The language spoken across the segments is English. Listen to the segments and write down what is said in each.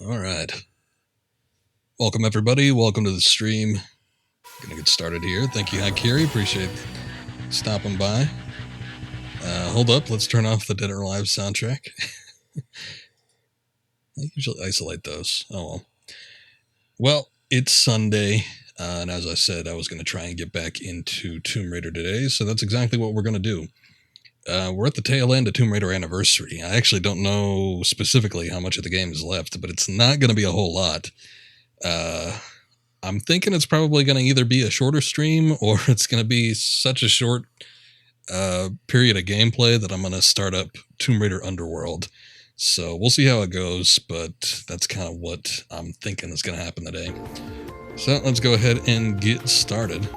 All right. Welcome, everybody. Welcome to the stream. Gonna get started here. Thank you, Hakiri. Appreciate stopping by. Hold up. Let's turn off the Dead or Alive soundtrack. I usually isolate those. Oh, well. Well, it's Sunday. And as I said, I was going to try and get back into Tomb Raider today. So that's exactly what we're going to do. We're at the tail end of Tomb Raider Anniversary. I actually don't know specifically how much of the game is left, but it's not going to be a whole lot. I'm thinking it's probably going to either be a shorter stream or it's going to be such a short period of gameplay that I'm going to start up Tomb Raider Underworld. So we'll see how it goes, but that's kind of what I'm thinking is going to happen today. So let's go ahead and get started.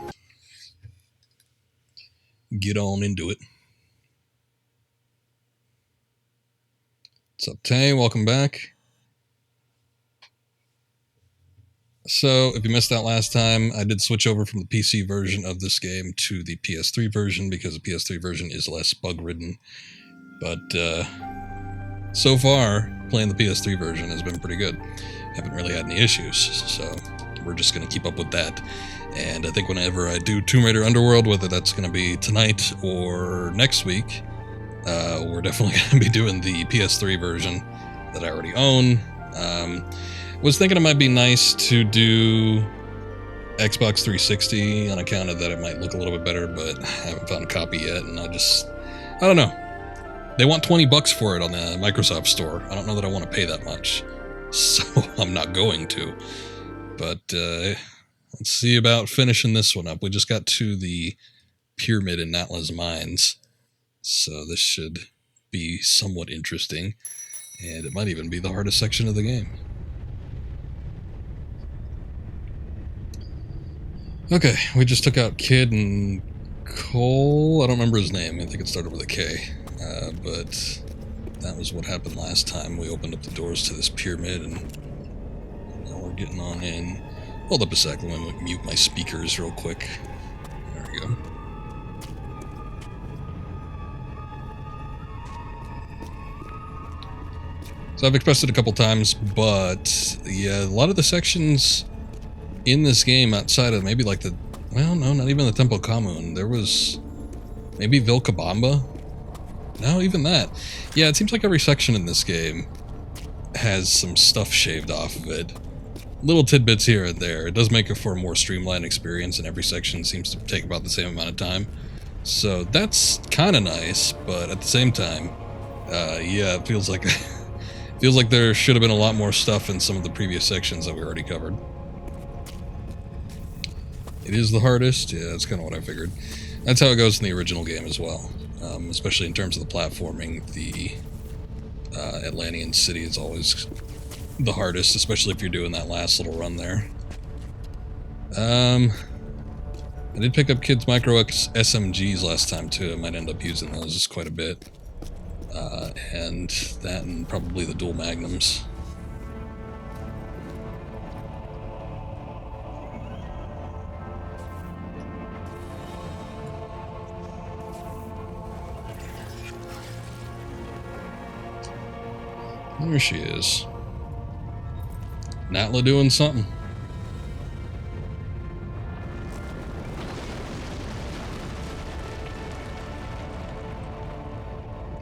Get on into it. What's up, Tay? Welcome back. So, if you missed that last time, I did switch over from the PC version of this game to the PS3 version because the PS3 version is less bug-ridden. But, so far, playing the PS3 version has been pretty good. Haven't really had any issues, so we're just going to keep up with that. And I think whenever I do Tomb Raider Underworld, whether that's going to be tonight or next week, we're definitely going to be doing the PS3 version that I already own. Was thinking it might be nice to do Xbox 360 on account of that it might look a little bit better, but I haven't found a copy yet, and I don't know. They want $20 for it on the Microsoft Store. I don't know that I want to pay that much, so I'm not going to. But let's see about finishing this one up. We just got to the pyramid in Natla's mines, so this should be somewhat interesting, and it might even be the hardest section of the game. Okay, we just took out Kid and Cole. I don't remember his name. I think it started with a K. But that was what happened last time. We opened up the doors to this pyramid, and now we're getting on in. Hold up a sec. Let me mute my speakers real quick. There we go. So I've expressed it a couple times, but yeah, a lot of the sections in this game outside of maybe like well, no, not even the Temple Kamun. There was maybe Vilcabamba. No, even that. Yeah, it seems like every section in this game has some stuff shaved off of it. Little tidbits here and there. It does make it for a more streamlined experience, and every section seems to take about the same amount of time. So that's kind of nice, but at the same time, yeah, it feels like there should have been a lot more stuff in some of the previous sections that we already covered. It is the hardest. Yeah, that's kind of what I figured. That's how it goes in the original game as well. Especially in terms of the platforming, the Atlantean city is always the hardest, especially if you're doing that last little run there. I did pick up Kid's Micro SMGs last time too. I might end up using those quite a bit. And that and probably the dual magnums. There she is. Natla doing something.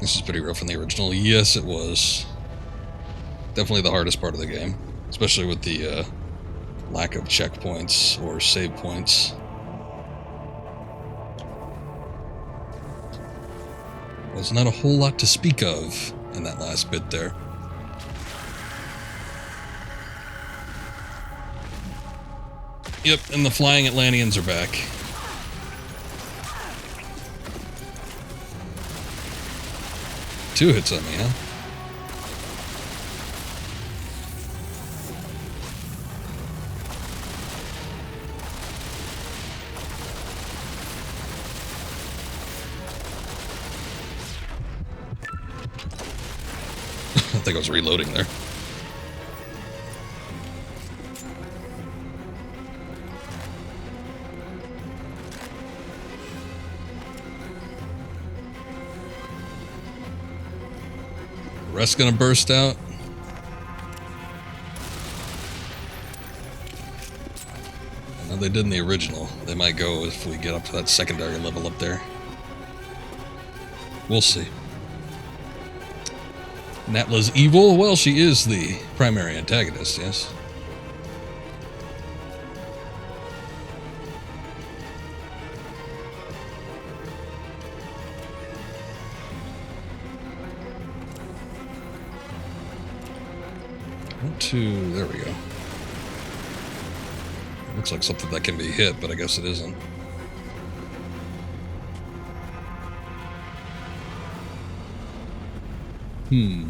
This is pretty rough in the original. Yes, it was. Definitely the hardest part of the game. Especially with the lack of checkpoints or save points. Was not a whole lot to speak of in that last bit there. Yep, and the flying Atlanteans are back. Two hits on me, huh? I think I was reloading there. Rest gonna burst out. Well, they did in the original. They might go if we get up to that secondary level up there. We'll see. Natla's evil? Well, she is the primary antagonist, yes. There we go. Looks like something that can be hit, but I guess it isn't. The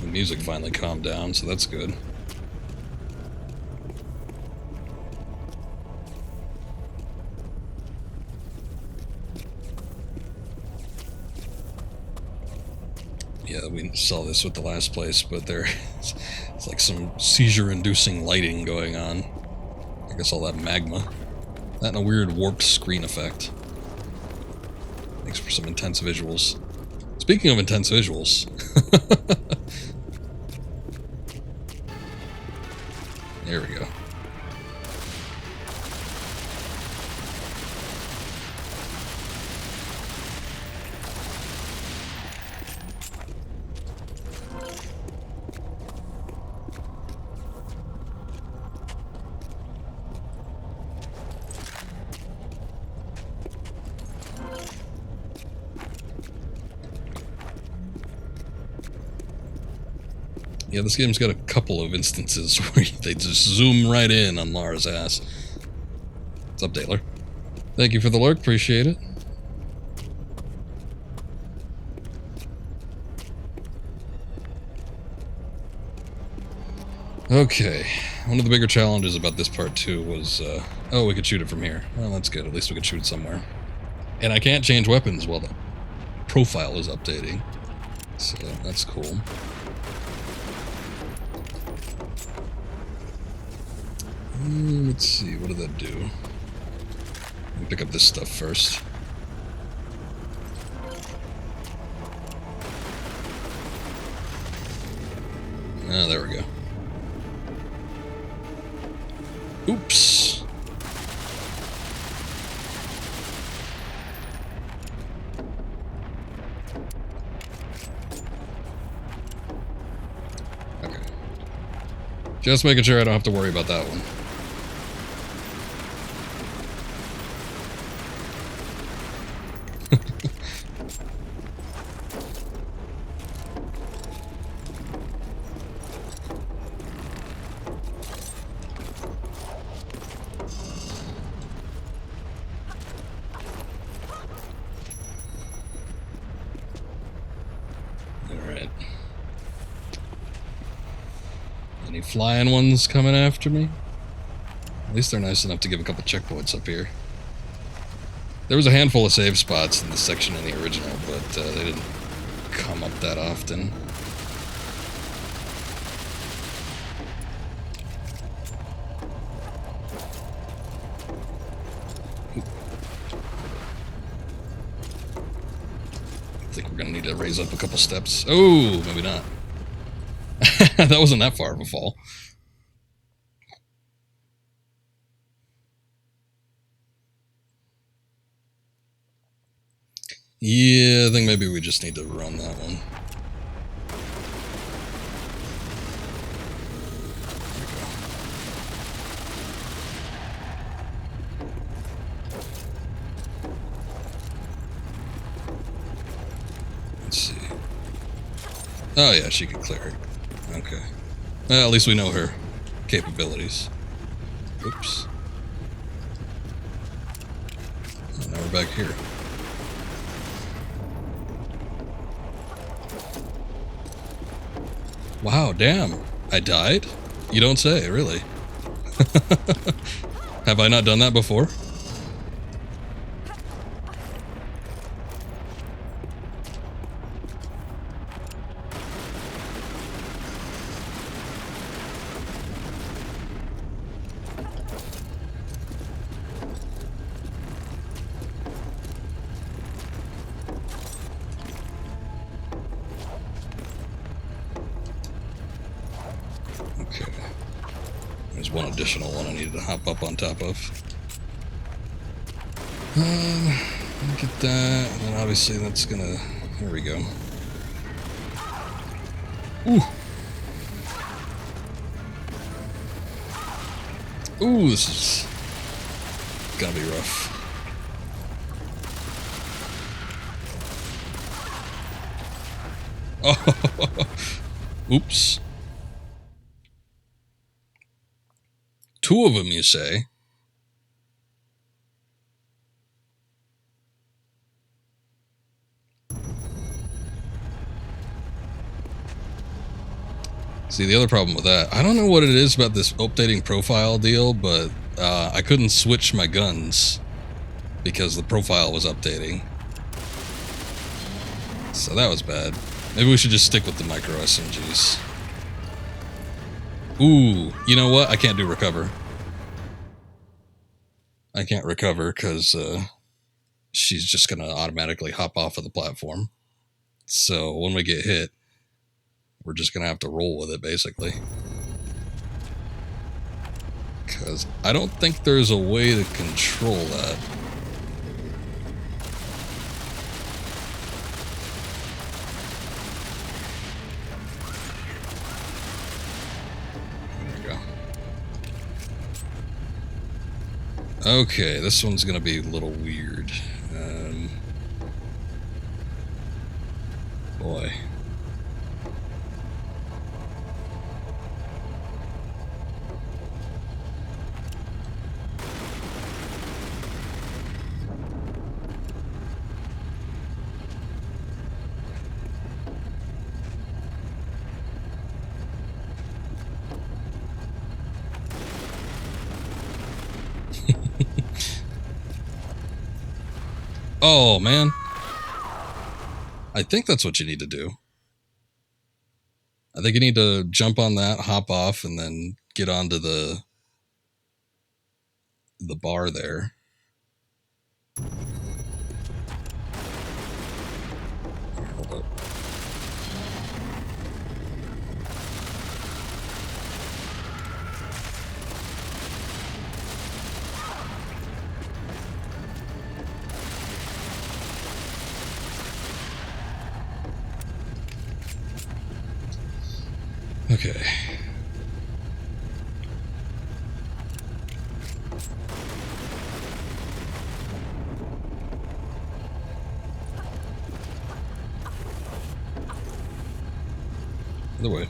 music finally calmed down, so that's good. Yeah, we saw this with the last place, but it's like some seizure-inducing lighting going on. I guess all that magma. That and a weird warped screen effect. Makes for some intense visuals. Speaking of intense visuals... There we go. Yeah, this game's got a couple of instances where they just zoom right in on Lara's ass. What's up, Daler? Thank you for the lurk, appreciate it. Okay, one of the bigger challenges about this part too was, oh, we could shoot it from here. Well, that's good, at least we could shoot it somewhere. And I can't change weapons while the profile is updating, so that's cool. Let's see, what did that do? Let me pick up this stuff first. Ah, there we go. Oops! Okay. Just making sure I don't have to worry about that one. Flying ones coming after me. At least they're nice enough to give a couple checkpoints up here. There was a handful of save spots in this section in the original, but they didn't come up that often. I think we're gonna need to raise up a couple steps. Oh, maybe not. That wasn't that far of a fall. Yeah, I think maybe we just need to run that one. Let's see. Oh yeah, she can clear it. Okay. Well, at least we know her capabilities. Oops. Oh, now we're back here. Wow, damn. I died? You don't say, really. Have I not done that before? one additional one I needed to hop up on top of. Get that, and then obviously that's gonna... There we go. Ooh! Ooh, this is gonna be rough. Oh! Oops. 2 of them, you say? See, the other problem with that, I don't know what it is about this updating profile deal, but I couldn't switch my guns because the profile was updating. So that was bad. Maybe we should just stick with the micro SMGs. Ooh, you know what? I can't do recover. I can't recover because she's just going to automatically hop off of the platform. So when we get hit, we're just going to have to roll with it, basically. Because I don't think there's a way to control that. There we go. Okay, this one's going to be a little weird. Boy. Oh, man. I think that's what you need to do. I think you need to jump on that, hop off, and then get onto the bar there. Hold up. Okay. Other way.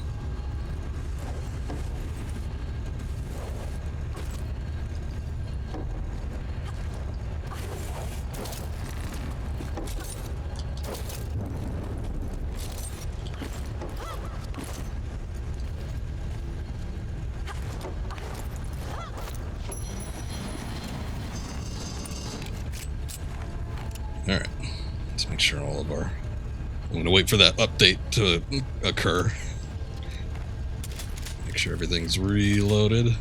Alright, let's make sure all of our... I'm going to wait for that update to occur. Make sure everything's reloaded.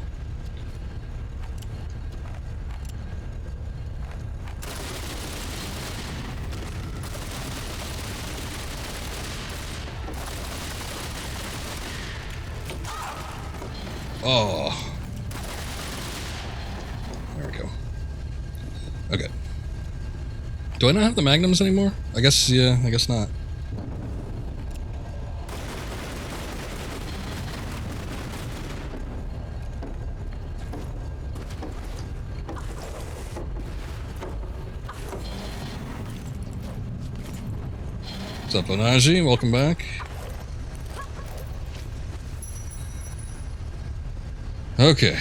Oh. There we go. Okay. Do I not have the magnums anymore? I guess, yeah, I guess not. What's up, Onaji? Welcome back. Okay.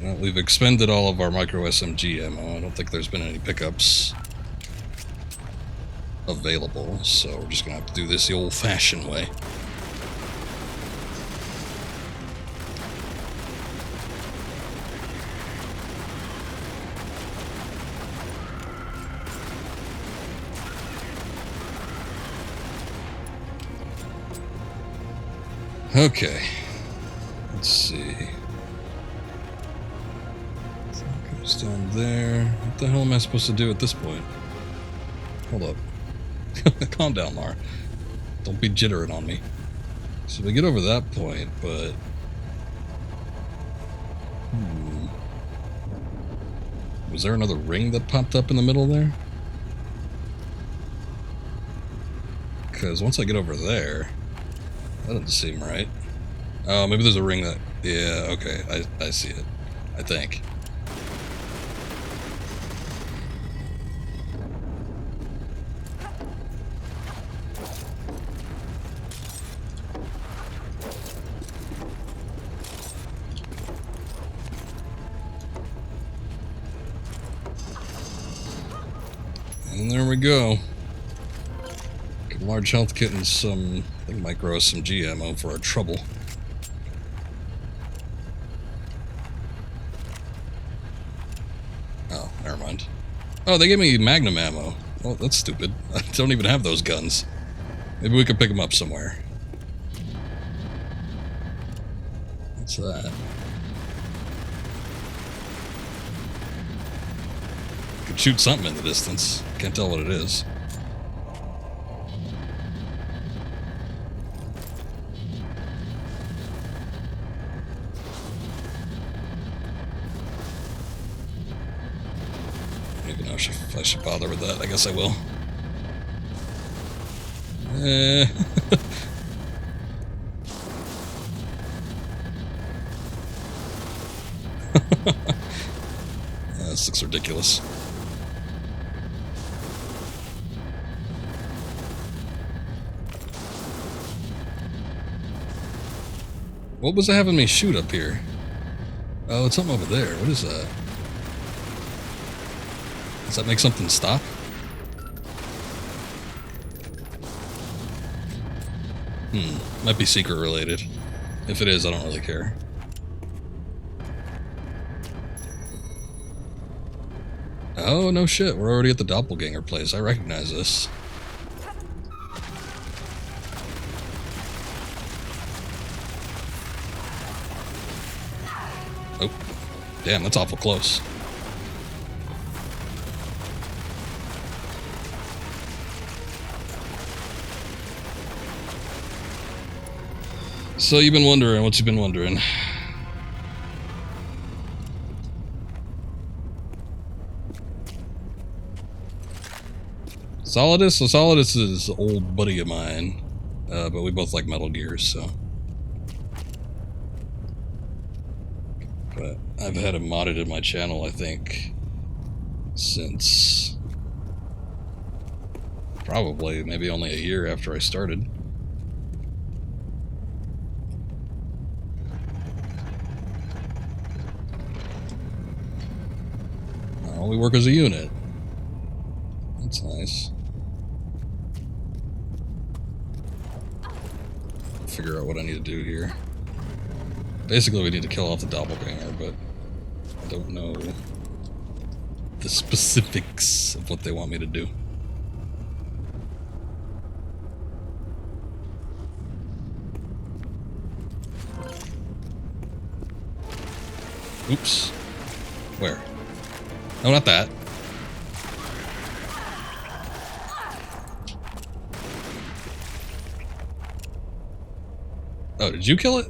Well, we've expended all of our micro SMG ammo. I don't think there's been any pickups available, so we're just gonna have to do this the old-fashioned way. Okay. Let's see. So it goes down there. What the hell am I supposed to do at this point? Hold up. Calm down, Lara. Don't be jittering on me. So we get over that point, but... Was there another ring that popped up in the middle there? Because once I get over there, that doesn't seem right. Oh, maybe there's a ring that... Yeah, okay, I see it. I think. And there we go. Get a large health kit and some... I think might grow us some G ammo for our trouble. Oh, never mind. Oh, they gave me magnum ammo. Well, that's stupid. I don't even have those guns. Maybe we could pick them up somewhere. What's that? Could shoot something in the distance. Can't tell what it is. I don't even know if I should bother with that. I guess I will. This looks ridiculous. What was it having me shoot up here? Oh, it's something over there. What is that? Does that make something stop? Might be secret related. If it is, I don't really care. Oh, no shit. We're already at the doppelganger place. I recognize this. Oh, damn, that's awful close. So you've been wondering, what you been wondering? Solidus? So Solidus is an old buddy of mine, but we both like Metal Gears, so. But I've had him modded in my channel, I think, since probably maybe only a year after I started. Oh, we work as a unit. That's nice. Figure out what I need to do here. Basically, we need to kill off the doppelganger, but I don't know the specifics of what they want me to do. Oops. Where? No, not that. Oh, did you kill it?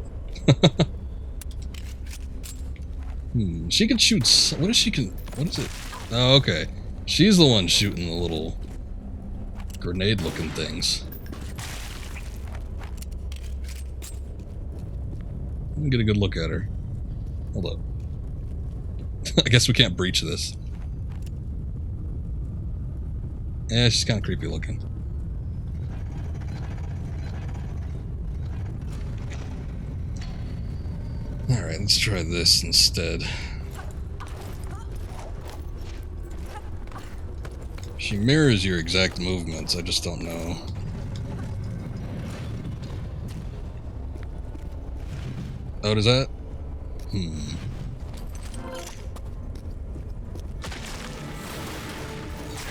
She can shoot. What is she can? What is it? Oh, okay. She's the one shooting the little grenade-looking things. Let me get a good look at her. Hold up. I guess we can't breach this. Yeah, she's kind of creepy looking. Alright, let's try this instead. She mirrors your exact movements, I just don't know. Oh, does that?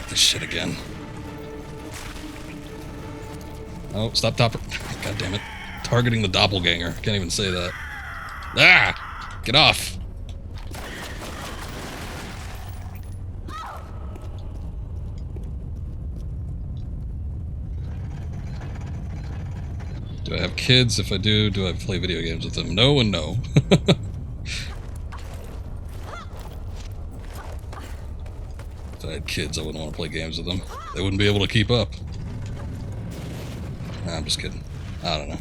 This shit again. Oh, stop topper. God damn it. Targeting the doppelganger. Can't even say that. Ah! Get off! Do I have kids? If I do I play video games with them? No and no. I had kids, I wouldn't want to play games with them. They wouldn't be able to keep up. Nah, I'm just kidding. I don't know.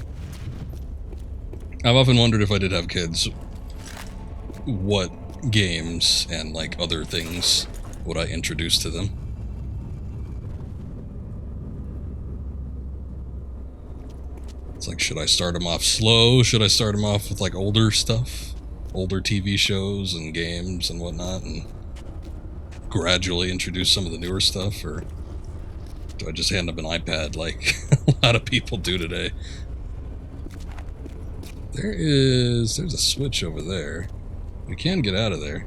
I've often wondered if I did have kids, what games and like other things would I introduce to them? It's like, should I start them off slow? Should I start them off with like older stuff? Older TV shows and games and whatnot, and gradually introduce some of the newer stuff? Or do I just hand them an iPad like a lot of people do today? There's a switch over there. We can get out of there.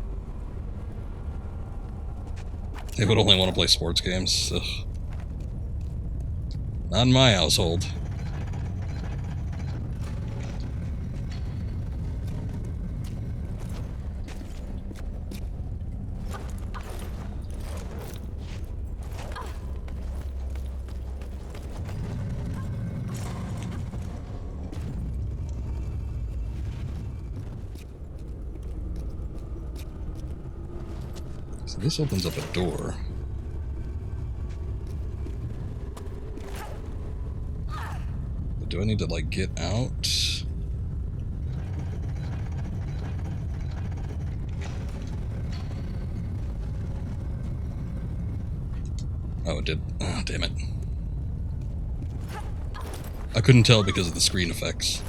They would only want to play sports games. Ugh. Not in my household. So this opens up a door. But do I need to, like, get out? Oh, it did. Oh, damn it. I couldn't tell because of the screen effects.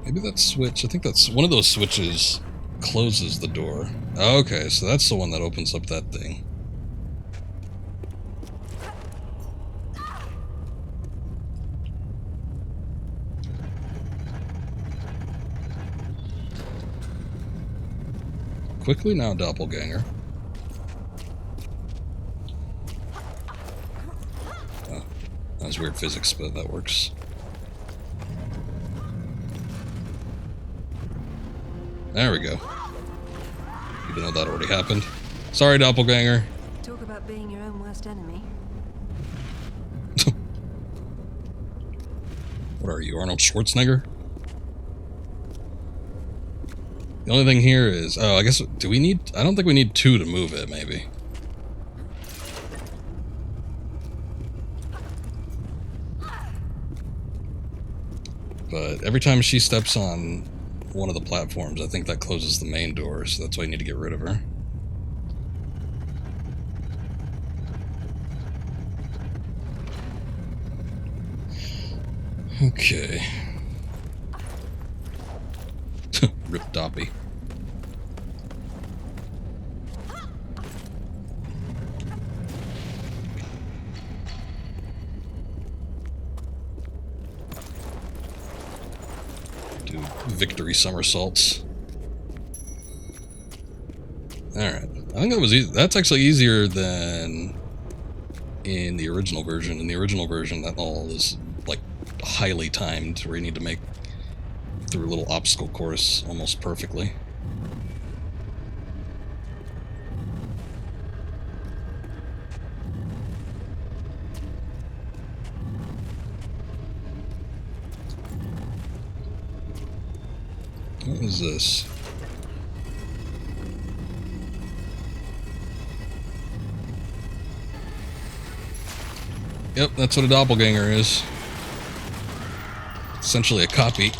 Maybe that switch, I think that's one of those switches closes the door. Okay, so that's the one that opens up that thing. Quickly now, doppelganger. Oh, that was weird physics, but that works. There we go. Even though that already happened. Sorry, doppelganger. Talk about being your own worst enemy. What are you, Arnold Schwarzenegger? The only thing here is... Oh, I guess... Do we need... I don't think we need two to move it, maybe. But every time she steps on one of the platforms, I think that closes the main door, so that's why I need to get rid of her. Okay. Rip Doppy. Do victory somersaults. Alright. I think that was easy. That's actually easier than in the original version. In the original version, that all is like highly timed, where you need to make through a little obstacle course almost perfectly. What is this? Yep, that's what a doppelganger is. Essentially a copy.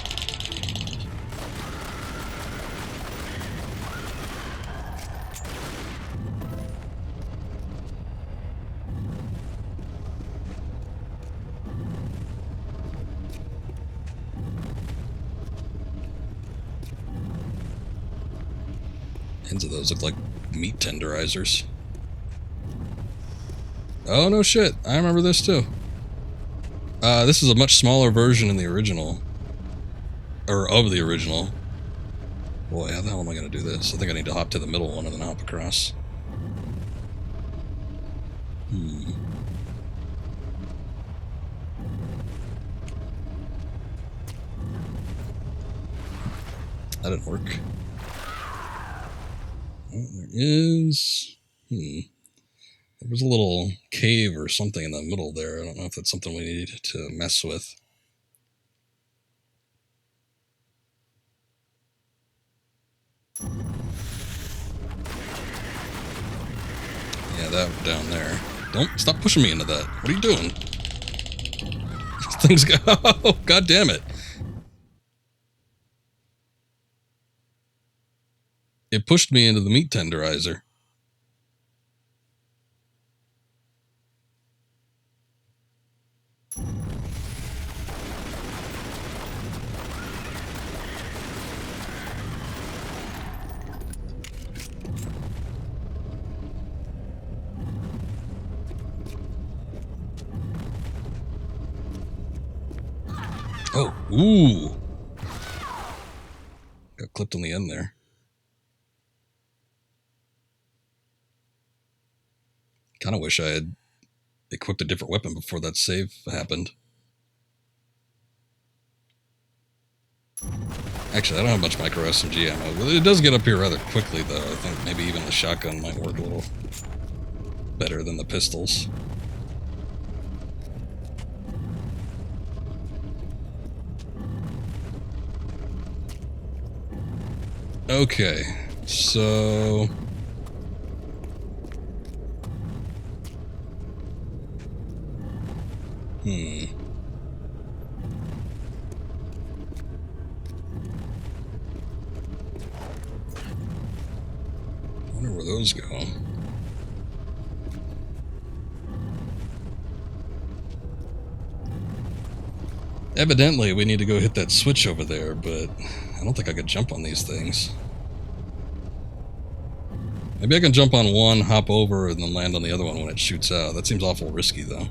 Ends of those look like meat tenderizers. Oh, no shit. I remember this too. This is a much smaller version in the original. Or of the original. Boy, how the hell am I going to do this? I think I need to hop to the middle one and then hop across. That didn't work. Oh, there is... There was a little cave or something in the middle there. I don't know if that's something we need to mess with. Yeah, that down there. Don't stop pushing me into that. What are you doing? Things go. Oh, God damn it! It pushed me into the meat tenderizer. Oh, ooh. Got clipped on the end there. Kind of wish I had equipped a different weapon before that save happened. Actually, I don't have much micro SMG ammo. It does get up here rather quickly, though. I think maybe even the shotgun might work a little better than the pistols. Okay, so... I wonder where those go. Evidently, we need to go hit that switch over there, but I don't think I could jump on these things. Maybe I can jump on one, hop over, and then land on the other one when it shoots out. That seems awful risky, though.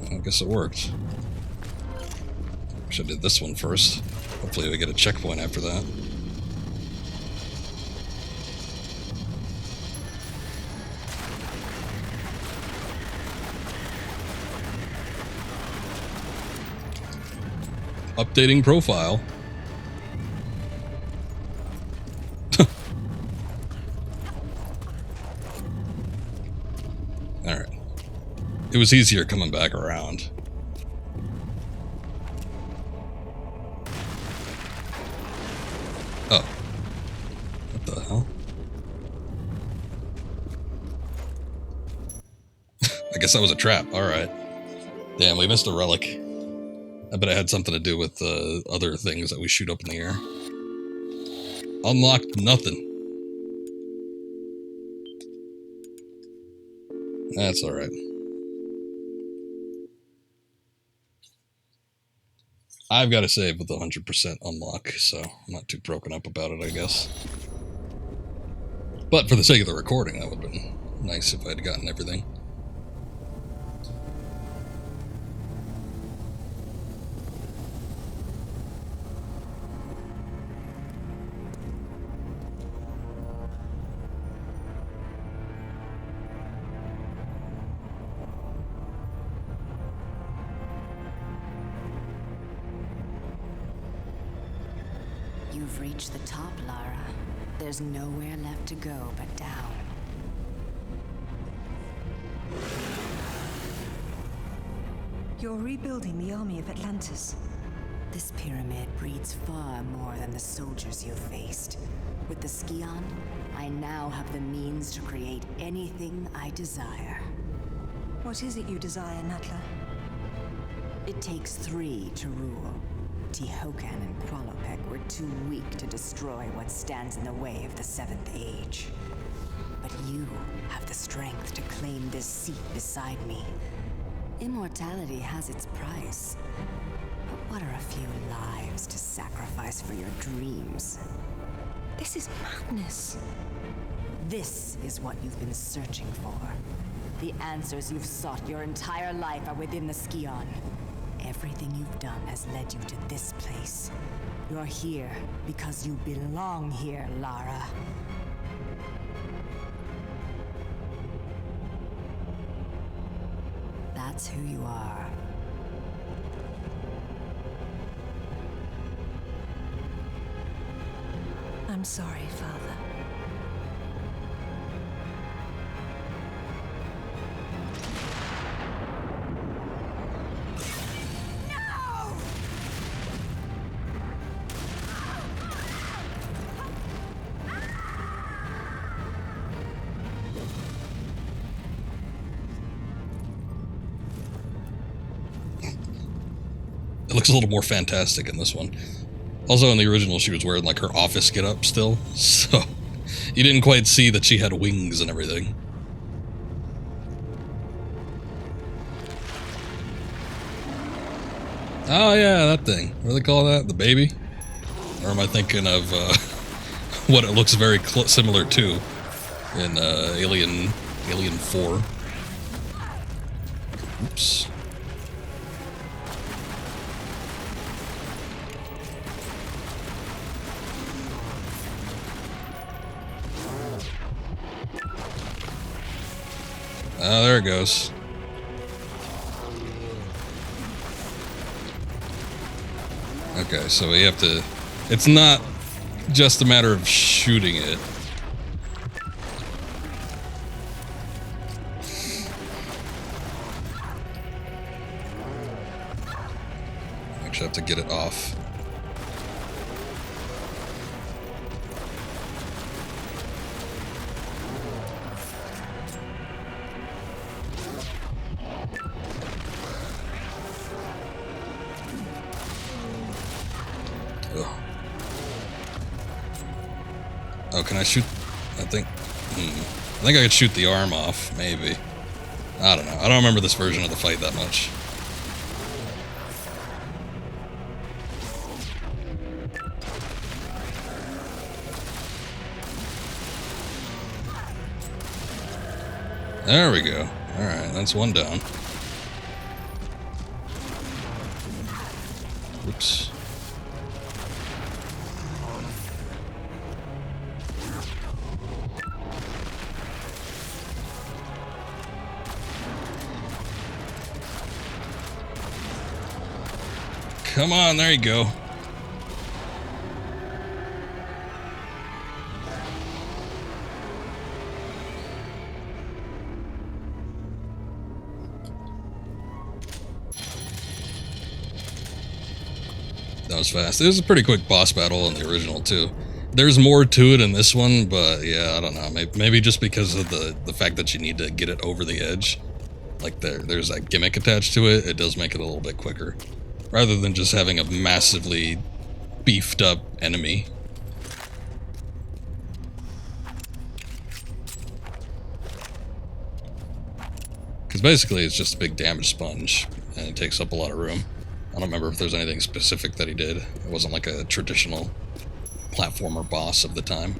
I guess it worked. Wish I did this one first. Hopefully we get a checkpoint after that. Updating profile. Alright. It was easier coming back around. Oh. What the hell? I guess that was a trap. Alright. Damn, we missed a relic. I bet it had something to do with other things that we shoot up in the air. Unlocked nothing. That's alright. I've got to save with 100% unlock, so I'm not too broken up about it, I guess. But for the sake of the recording, that would have been nice if I'd gotten everything. You've reached the top, Lara. There's nowhere left to go but down. You're rebuilding the army of Atlantis. This pyramid breeds far more than the soldiers you've faced. With the Scion, I now have the means to create anything I desire. What is it you desire, Natla? It takes 3 to rule. Tihocan and Qualopec were too weak to destroy what stands in the way of the 7th Age. But you have the strength to claim this seat beside me. Immortality has its price. But what are a few lives to sacrifice for your dreams? This is madness. This is what you've been searching for. The answers you've sought your entire life are within the Scion. Everything you've done has led you to this place. You're here because you belong here, Lara. That's who you are. I'm sorry, Father. looks a little more fantastic in this one. Also, in the original, she was wearing like her office get-up still, so you didn't quite see that she had wings and everything. Oh yeah, that thing. What do they call that? The baby? Or am I thinking of what it looks very similar to in Alien 4? Oops. Oh, there it goes. Okay, so we have to... It's not just a matter of shooting it. Actually have to get it off. Oh, can I shoot? I think I could shoot the arm off, maybe. I don't know. I don't remember this version of the fight that much. There we go. Alright, that's one down. Oops. Come on, there you go. That was fast. It was a pretty quick boss battle in the original, too. There's more to it in this one, but yeah, I don't know. Maybe just because of the fact that you need to get it over the edge. Like there's that gimmick attached to it, it does make it a little bit quicker. Rather than just having a massively beefed up enemy. Because basically it's just a big damage sponge, and it takes up a lot of room. I don't remember if there's anything specific that he did. It wasn't like a traditional platformer boss of the time.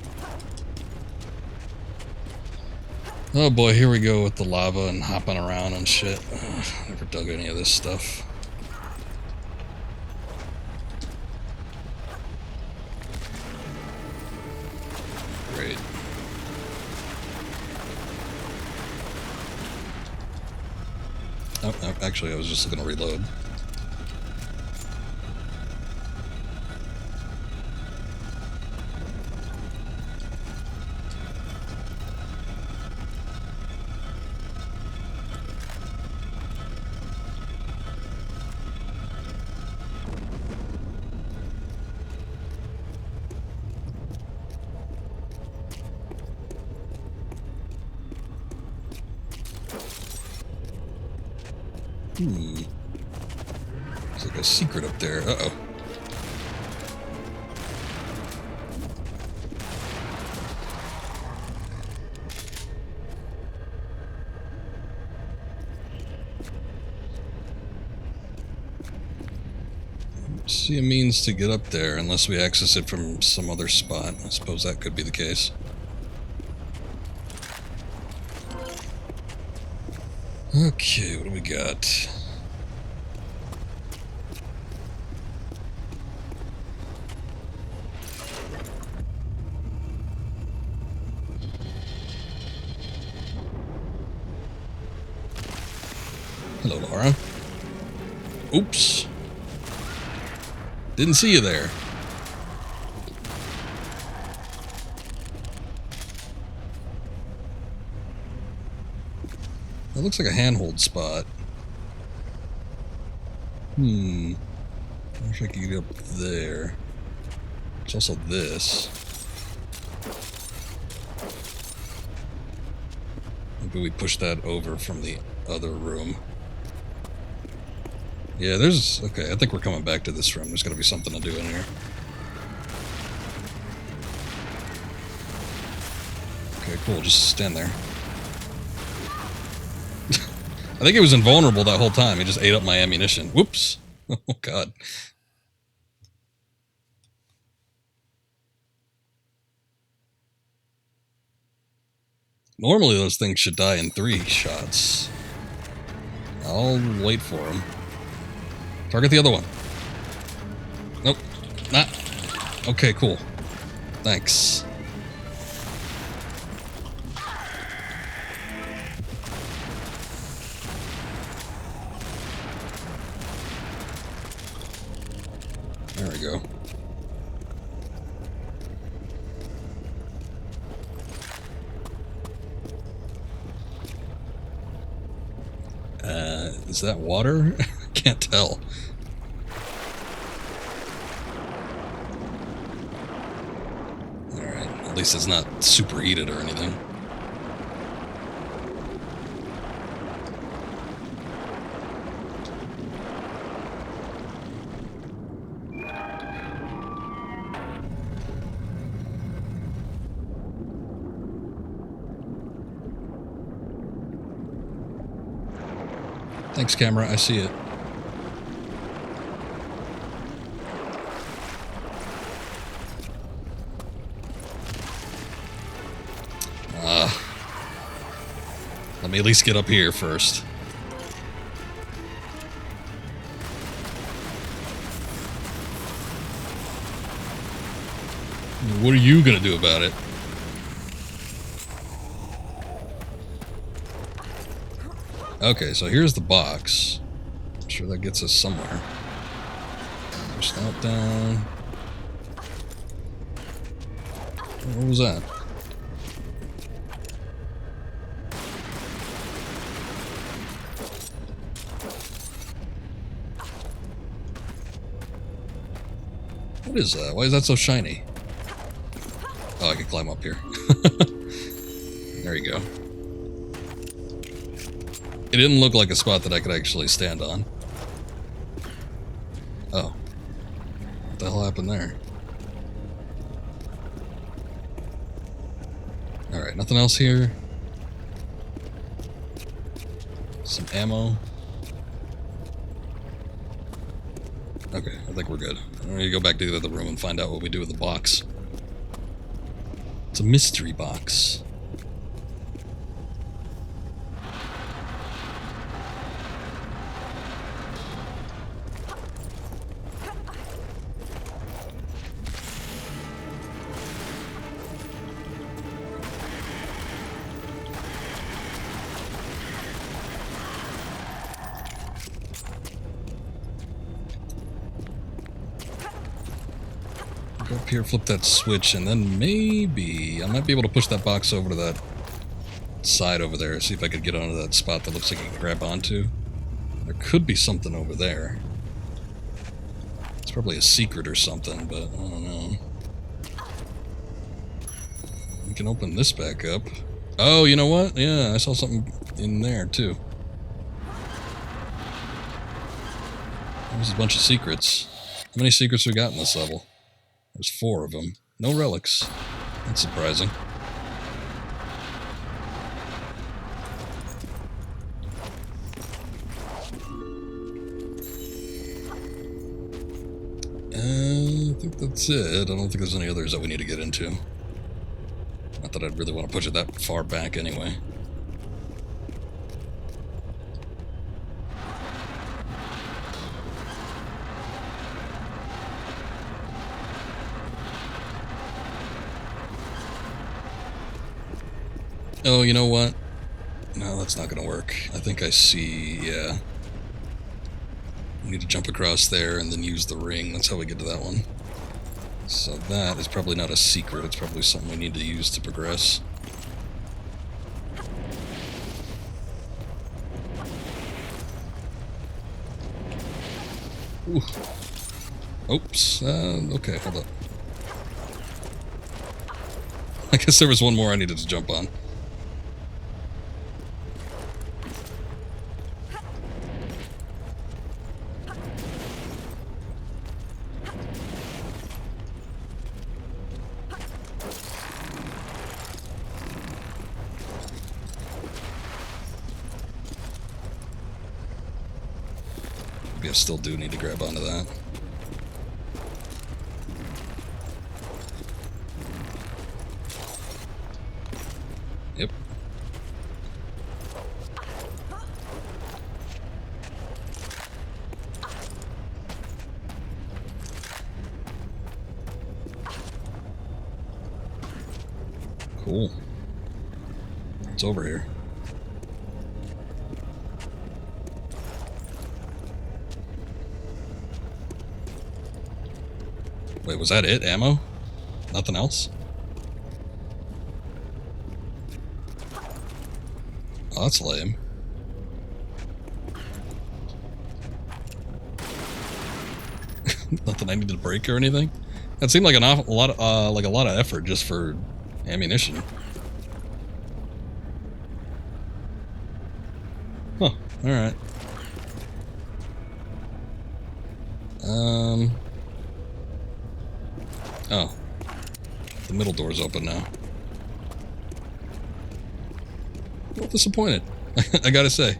Oh boy, here we go with the lava and hopping around and shit. Never dug any of this stuff. Great. Oh, no, actually, I was just going to reload. There's like a secret up there. Uh-oh. See a means to get up there unless we access it from some other spot. I suppose that could be the case. Okay, what do we got? Hello, Lara. Oops. Didn't see you there. That looks like a handhold spot. I wish I could get up there. It's also this. Maybe we push that over from the other room. Yeah, there's... Okay, I think we're coming back to this room. There's gotta be something to do in here. Okay, cool. Just stand there. I think he was invulnerable that whole time. He just ate up my ammunition. Whoops. Oh, God. Normally those things should die in 3 shots. I'll wait for him. Target the other one. Nope. Not. Okay, cool. Thanks. There we go. Is that water? Can't tell. Alright, at least it's not superheated or anything. Thanks, camera. I see it. Let me at least get up here first. What are you gonna do about it? Okay, so here's the box. I'm sure that gets us somewhere. Push that down. What was that? What is that? Why is that so shiny? Oh, I can climb up here. There you go. It didn't look like a spot that I could actually stand on. Oh. What the hell happened there? Alright, nothing else here. Some ammo. Okay, I think we're good. I'm gonna go back to the other room and find out what we do with the box. It's a mystery box. Go up here, flip that switch, and then maybe I might be able to push that box over to that side over there. See if I could get onto that spot that looks like you can grab onto. There could be something over there. It's probably a secret or something, but I don't know. We can open this back up. Oh, you know what? Yeah, I saw something in there too. There's a bunch of secrets. How many secrets we got in this level? There's 4 of them. No relics. That's surprising. I think that's it. I don't think there's any others that we need to get into. Not that I'd really want to push it that far back anyway. Oh, you know what? No, that's not gonna work. I think I see, yeah. We need to jump across there and then use the ring. That's how we get to that one. So that is probably not a secret. It's probably something we need to use to progress. Ooh. Oops. Okay, hold up. I guess there was one more I needed to jump on. maybe I still do need to grab onto that. Yep. Cool. It's over here. Wait, was that it? Ammo? Nothing else? Oh, that's lame. Nothing I needed to break or anything? That seemed like a lot of effort just for ammunition. Huh. All right. Oh. The middle door's open now. A little disappointed, I gotta say.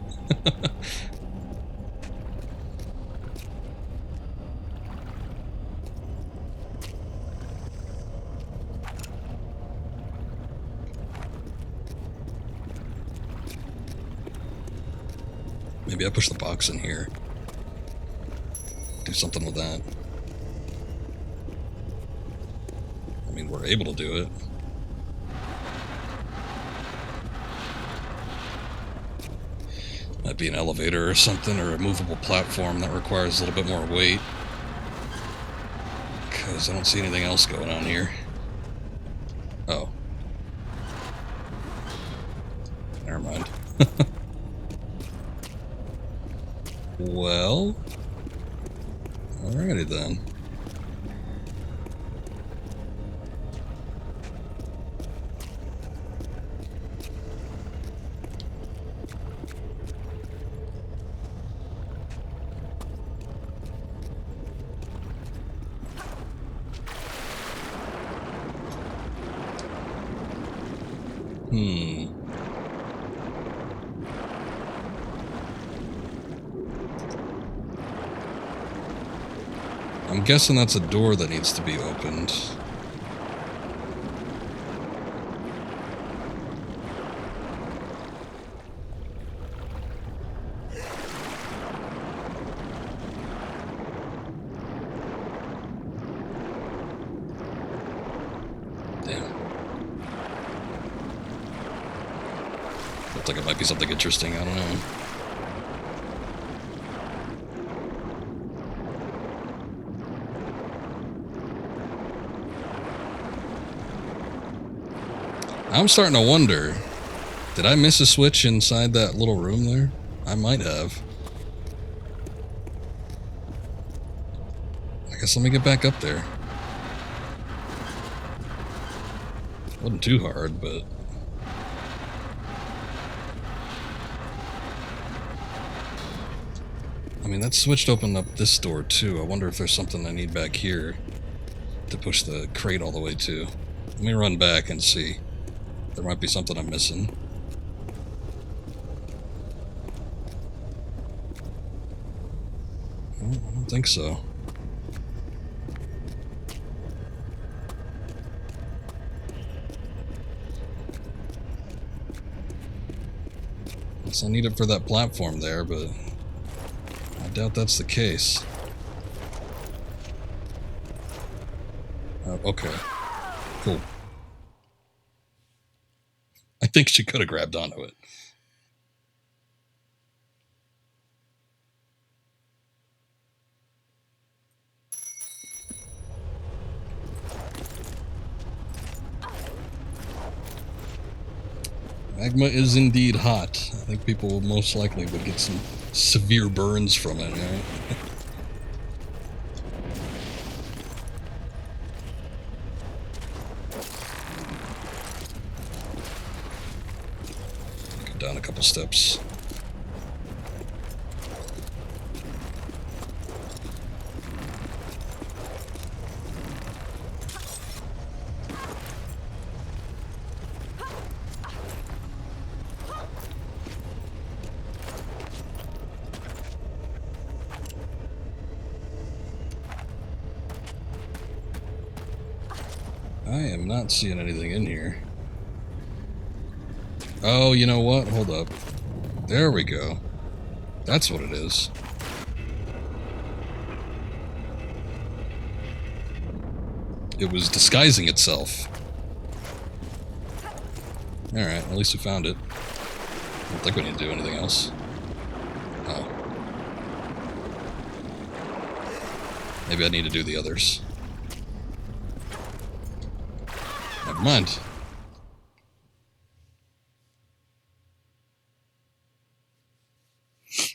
Maybe I push the box in here. Do something with that. I mean, we're able to do it. Might be an elevator or something, or a movable platform that requires a little bit more weight. Because I don't see anything else going on here. Oh. Never mind. Well, alrighty then. I'm guessing that's a door that needs to be opened. Damn. Looks like it might be something interesting, I don't know. I'm starting to wonder, did I miss a switch inside that little room there? I might have. I guess let me get back up there. Wasn't too hard, but... I mean, that switch opened up this door too. I wonder if there's something I need back here to push the crate all the way to. Let me run back and see. There might be something I'm missing. I don't think so. Guess I need it for that platform there, but I doubt that's the case. Okay. Cool. I think she could have grabbed onto it. Magma is indeed hot. I think people most likely would get some severe burns from it, right? Go down a couple steps. I am not seeing anything in here. Oh, you know what? Hold up. There we go. That's what it is. It was disguising itself. Alright, at least we found it. I don't think we need to do anything else. Oh. Maybe I need to do the others. Never mind.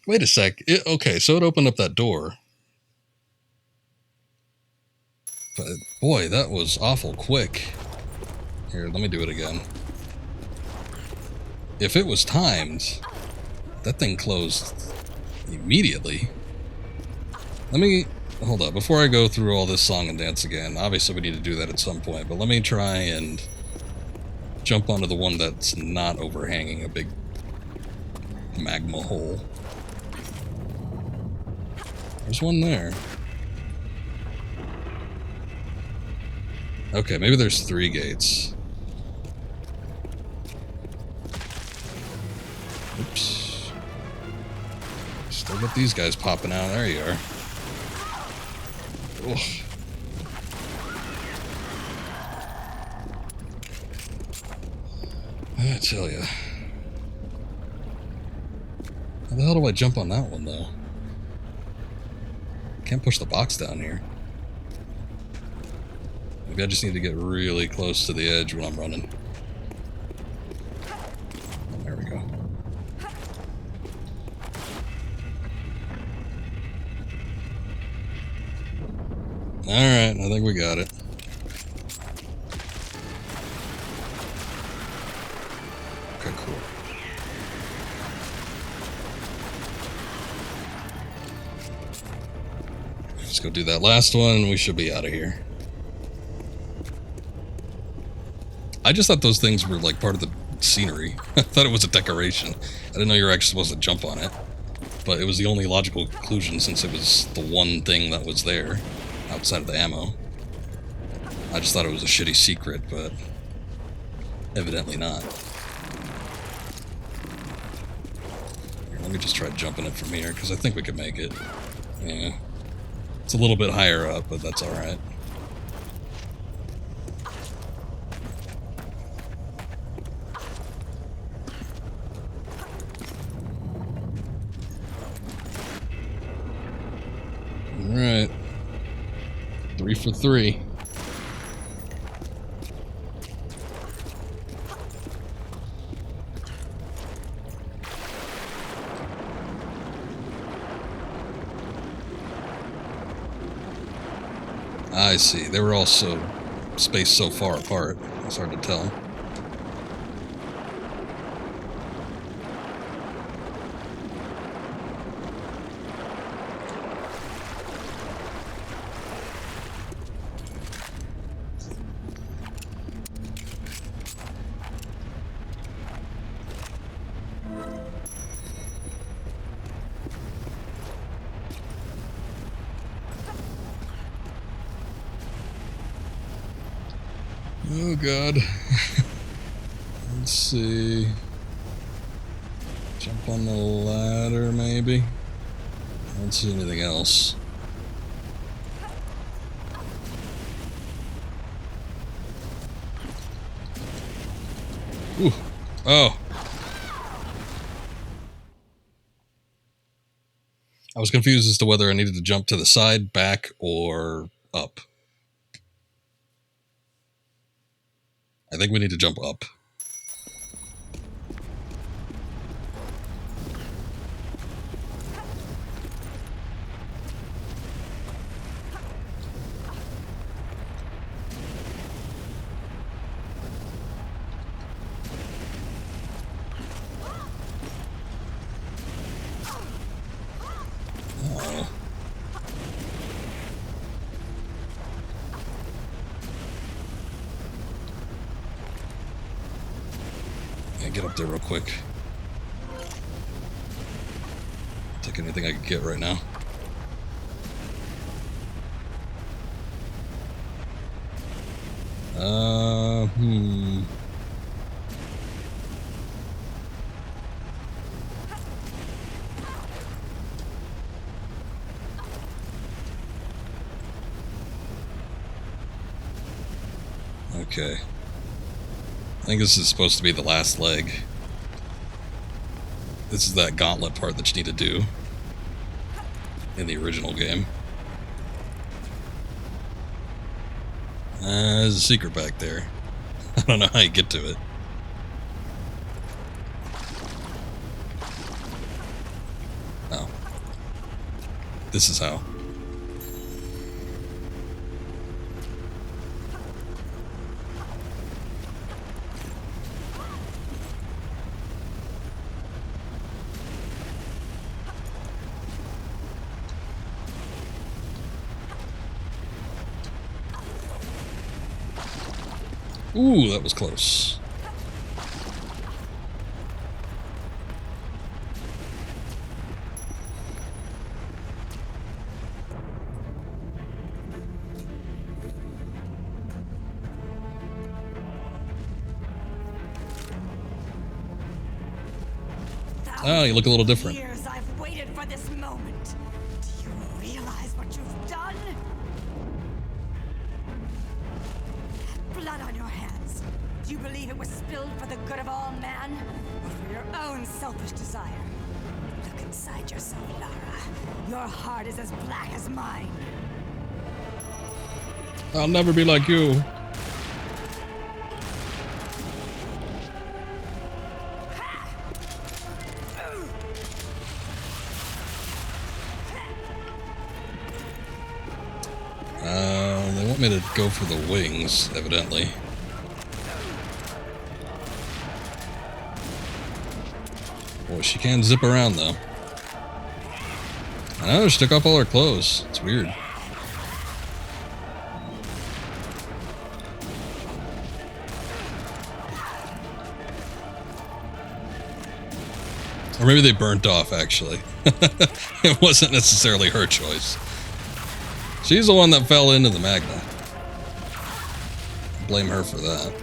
Wait a sec. Okay, so it opened up that door. But, boy, that was awful quick. Here, let me do it again. If it was timed, that thing closed immediately. Let me... Hold up. Before I go through all this song and dance again, obviously we need to do that at some point, but let me try and jump onto the one that's not overhanging a big magma hole. There's one there. Okay, maybe there's 3 gates. Oops. Still got these guys popping out. There you are. Ugh. I tell ya. How the hell do I jump on that one, though? Can't push the box down here. Maybe I just need to get really close to the edge when I'm running. There we go. Alright, I think we got it. Okay, cool. Let's go do that last one and we should be out of here. I just thought those things were like part of the scenery. I thought it was a decoration. I didn't know you were actually supposed to jump on it. But it was the only logical conclusion since it was the one thing that was there outside of the ammo. I just thought it was a shitty secret, but evidently not. Here, let me just try jumping it from here, because I think we could make it. Yeah. It's a little bit higher up, but that's alright. Alright. 3 for 3. I see. They were all so spaced so far apart. It's hard to tell. Oh god. Let's see. Jump on the ladder, maybe? I don't see anything else. Ooh. Oh. I was confused as to whether I needed to jump to the side, back, or up. I think we need to jump up. Oh. Get up there real quick. Take anything I can get right now. Okay. I think this is supposed to be the last leg. This is that gauntlet part that you need to do in the original game. There's a secret back there. I don't know how you get to it. Oh. This is how. Ooh, that was close. Oh, you look a little different. Years I've waited for this moment. Do you realize what you've done? Blood on your hands. Do you believe it was spilled for the good of all man, or for your own selfish desire? Look inside yourself, Lara. Your heart is as black as mine. I'll never be like you. They want me to go for the wings, evidently. Boy, she can zip around, though. I know, she took off all her clothes. It's weird. Or maybe they burnt off, actually. It wasn't necessarily her choice. She's the one that fell into the magma. Blame her for that.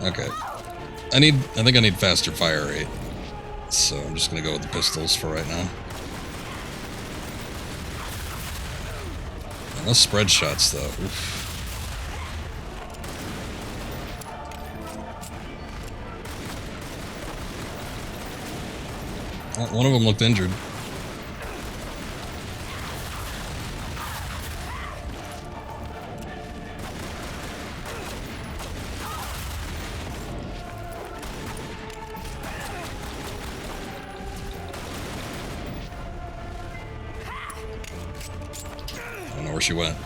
Okay. I think I need faster fire rate. So I'm just gonna go with the pistols for right now. And those spread shots, though. Oof. Oh, one of them looked injured. I don't know where she went.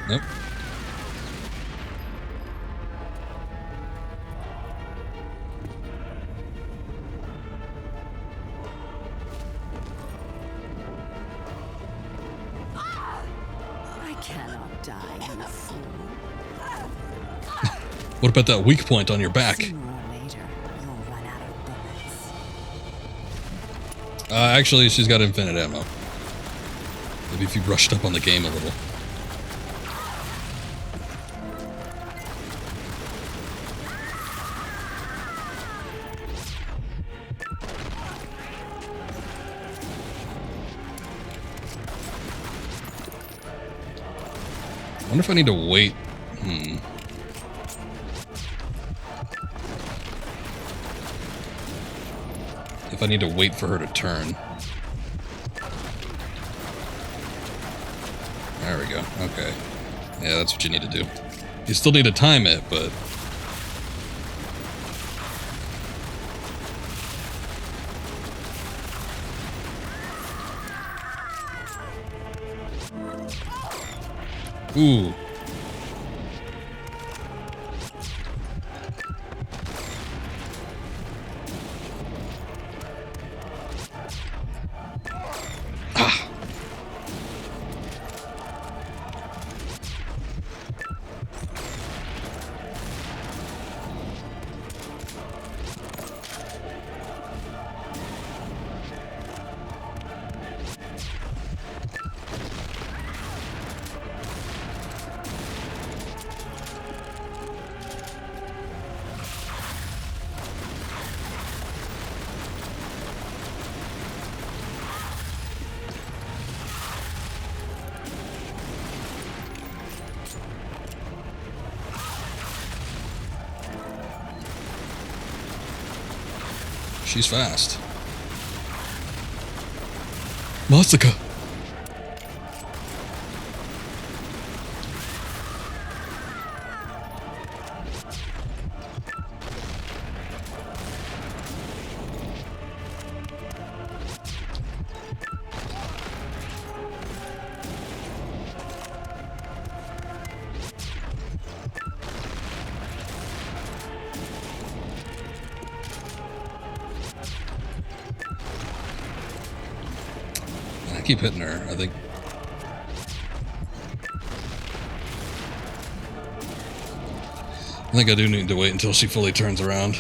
Nope. I cannot die, you fool. What about that weak point on your back? Sooner or later, you'll run out of bullets. Actually, she's got infinite ammo. Maybe if you brushed up on the game a little. I wonder if I need to wait. If I need to wait for her to turn. There we go. Okay. Yeah, that's what you need to do. You still need to time it, but... Ooh. Ah. She's fast. Masaka! I keep hitting her, I think. I think I do need to wait until she fully turns around.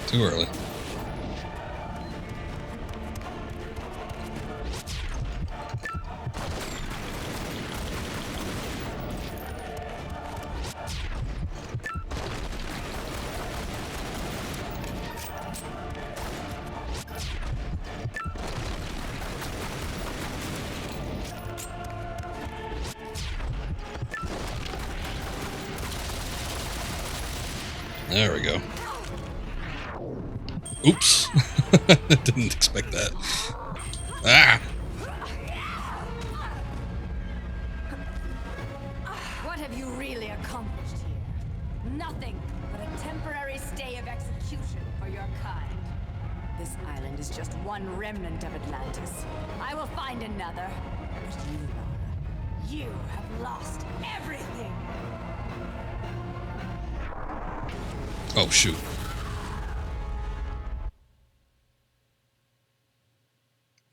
Too early. There we go. Oops. Didn't expect that. Ah! What have you really accomplished here? Nothing but a temporary stay of execution for your kind. This island is just one remnant of Atlantis. I will find another. But you, Lara, you have lost everything. Oh, shoot.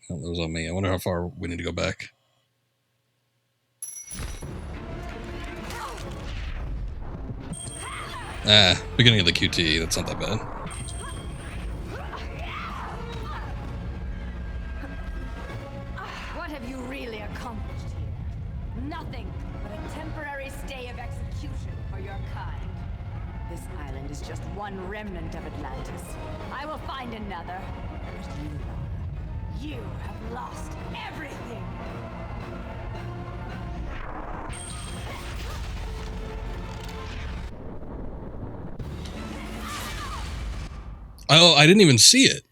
Oh, that was on me. I wonder how far we need to go back. Ah, beginning of the QT. That's not that bad. What have you really accomplished here? Nothing but a temporary stay of execution for your kind. This island is just one remnant of Atlantis. I will find another. But you, Lara, you have lost everything. Oh, I didn't even see it.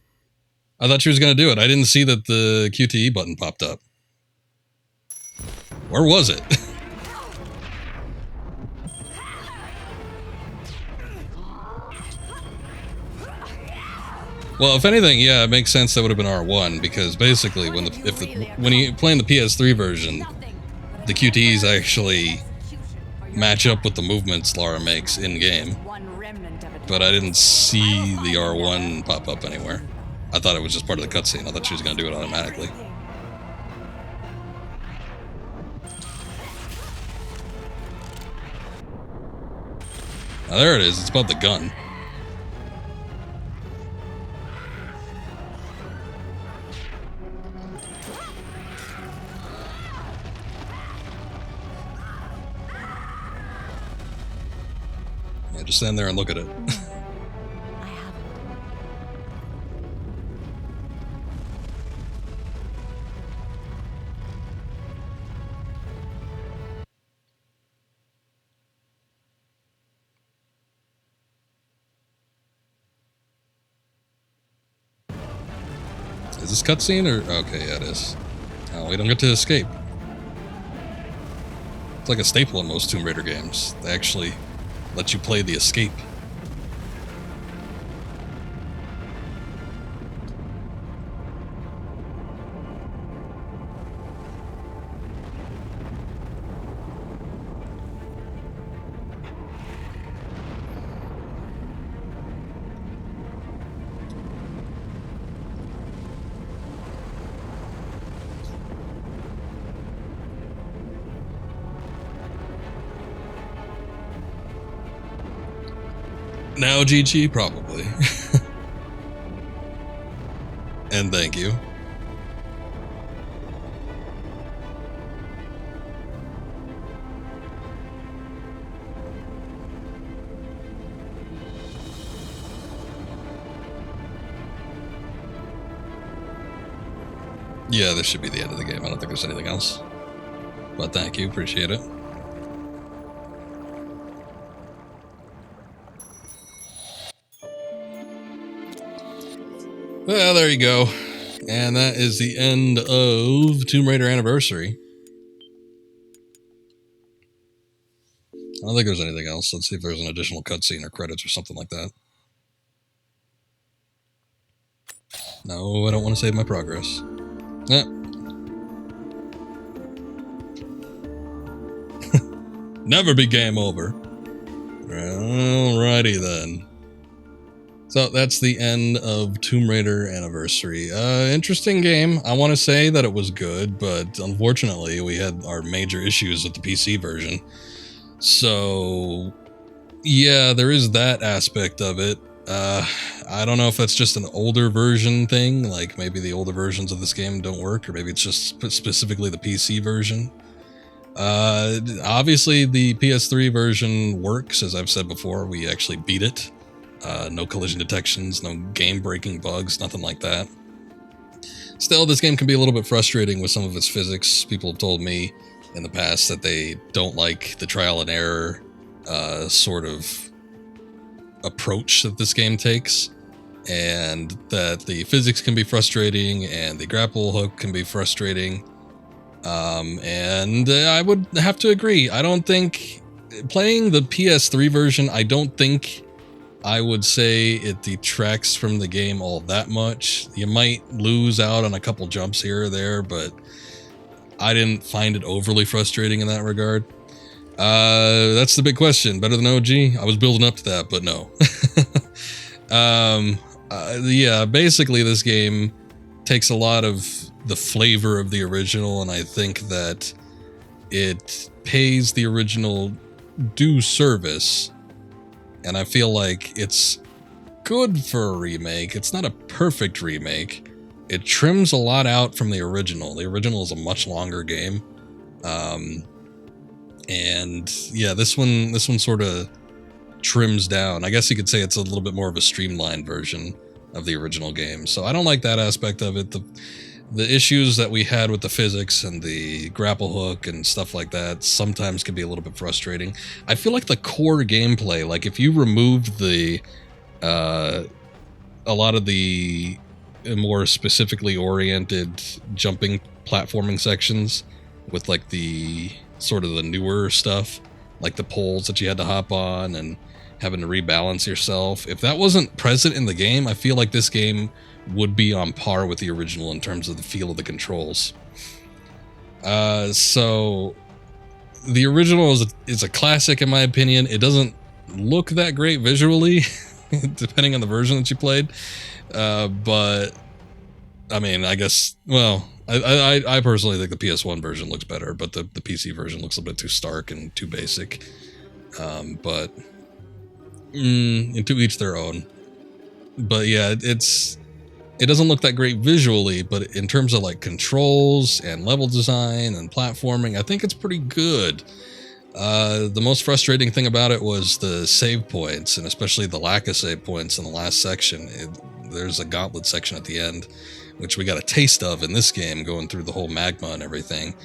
I thought she was going to do it. I didn't see that the QTE button popped up. Where was it? Well, if anything, yeah, it makes sense that would have been R1 because basically, when you play in the PS3 version, the QTEs actually match up with the movements Lara makes in game. But I didn't see the R1 pop up anywhere. I thought it was just part of the cutscene. I thought she was going to do it automatically. Now there it is. It's about the gun. Yeah, just stand there and look at it. I haven't. Is this cutscene or okay? Yeah, it is. Oh, we don't get to escape. It's like a staple in most Tomb Raider games. They actually let you play the escape. Now GG, probably. And thank you. Yeah, this should be the end of the game. I don't think there's anything else. But thank you, appreciate it. Well, there you go. And that is the end of Tomb Raider Anniversary. I don't think there's anything else. Let's see if there's an additional cutscene or credits or something like that. No, I don't want to save my progress. Yeah. Never be game over. Alrighty then. So that's the end of Tomb Raider Anniversary. Interesting game. I want to say that it was good, but unfortunately we had our major issues with the PC version. So yeah, there is that aspect of it. I don't know if that's just an older version thing, like maybe the older versions of this game don't work, or maybe it's just specifically the PC version. Obviously the PS3 version works, as I've said before. We actually beat it. No collision detections, no game-breaking bugs, nothing like that. Still, this game can be a little bit frustrating with some of its physics. People have told me in the past that they don't like the trial and error sort of approach that this game takes, and that the physics can be frustrating and the grapple hook can be frustrating. And I would have to agree. I don't think playing the PS3 version, I don't think I would say it detracts from the game all that much. You might lose out on a couple jumps here or there, but I didn't find it overly frustrating in that regard. That's the big question. Better than OG? I was building up to that, but no. Yeah, basically this game takes a lot of the flavor of the original, and I think that it pays the original due service. And I feel like it's good for a remake. It's not a perfect remake. It trims a lot out from the original. The original is a much longer game. And yeah, this one sort of trims down. I guess you could say it's a little bit more of a streamlined version of the original game. So I don't like that aspect of it. The issues that we had with the physics and the grapple hook and stuff like that sometimes can be a little bit frustrating. I feel like the core gameplay, like if you removed the a lot of the more specifically oriented jumping platforming sections with like the sort of the newer stuff, like the poles that you had to hop on and having to rebalance yourself, if that wasn't present in the game, I feel like this game would be on par with the original in terms of the feel of the controls. So the original is a classic in my opinion. It doesn't look that great visually, depending on the version that you played. But I mean, I guess, well, I personally think the PS1 version looks better, but the PC version looks a bit too stark and too basic. But and to each their own. But yeah, it doesn't look that great visually, but in terms of like controls and level design and platforming, I think it's pretty good. The most frustrating thing about it was the save points, and especially the lack of save points in the last section. There's a gauntlet section at the end, which we got a taste of in this game, going through the whole magma and everything.